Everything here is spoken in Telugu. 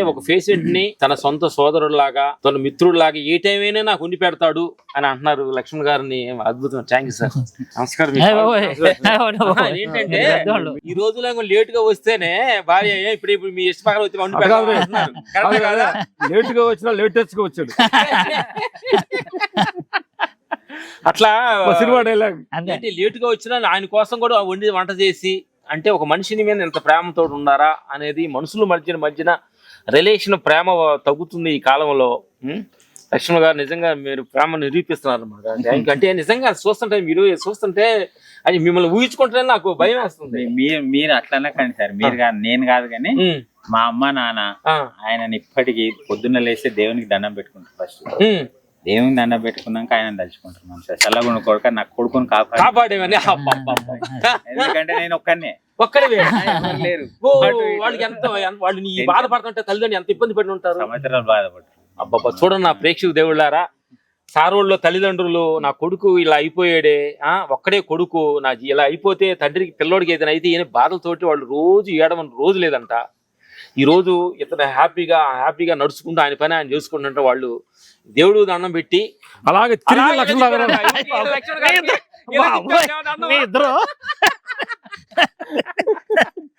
ఒక పేషెంట్ ని తన సొంత సోదరుడిలాగా తన మిత్రుడిలాగా ఏ టైం అయినా నాకు ఉండి పెడతాడు అని అంటున్నారు లక్ష్మణ్ గారిని. అద్భుతం, థ్యాంక్ యూ సార్. నమస్కారం. ఏంటంటే ఈ రోజులో లేట్ గా వస్తేనే భార్య ఇప్పుడు మీ ఇష్ట ప్రకారం వచ్చి వండి పెడతారు. లేట్ గా వచ్చినా లేటెస్ట్ గా వచ్చాడు. అట్లా సినిమా డైలాగ్ అంటే లేట్ గా వచ్చినా ఆయన కోసం కూడా వంట చేసి, అంటే ఒక మనిషిని మీద ఎంత ప్రేమతో ఉన్నారా అనేది మనుషుల మధ్యన రిలేషన్ ప్రేమ తగ్గుతుంది ఈ కాలంలో. లక్ష్మణ్ గారు నిజంగా మీరు ప్రేమ నిరూపిస్తున్నారు అన్నమాట. అంటే నిజంగా మీరు చూస్తుంటే అది మిమ్మల్ని ఊహించుకుంటే నాకు భయం వేస్తుంది. మీరు అట్లనే కానీ సార్, మీరు కాదు నేను కాదు కానీ మా అమ్మ నాన్న ఆయన ఇప్పటికీ పొద్దున్న లేస్తే దేవునికి దండం పెట్టుకుంటారు. ఫస్ట్ దేవునికి దండం పెట్టుకున్నాక ఆయన తలుచుకుంటారు. మనిషి చల్లగుండు కొడుక నాకు కొడుకుని కాపాడేవని. ఎందుకంటే నేను ఒక్కడే లేరు. వాళ్ళకి వాళ్ళు నీ బాధపడుతుంటే తల్లిదండ్రులు ఎంత ఇబ్బంది పడి ఉంటారు. సంవత్సరాలు బాధపడతారు. అబ్బాబ్బా చూడండి నా ప్రేక్షకు దేవుళ్ళారా, సారోళ్ళలో తల్లిదండ్రులు నా కొడుకు ఇలా అయిపోయాడే, ఒక్కడే కొడుకు నా ఇలా అయిపోతే తండ్రికి పిల్లోడికి ఏదైనా అయితే ఈయన బాధలతోటి వాళ్ళు రోజు ఏడవని రోజు లేదంట. ఈ రోజు ఇతను హ్యాపీగా నడుచుకుంటూ ఆయన పని ఆయన చేసుకుంటుంటే వాళ్ళు దేవుడు దండం పెట్టి అలాగే ఇద్దరు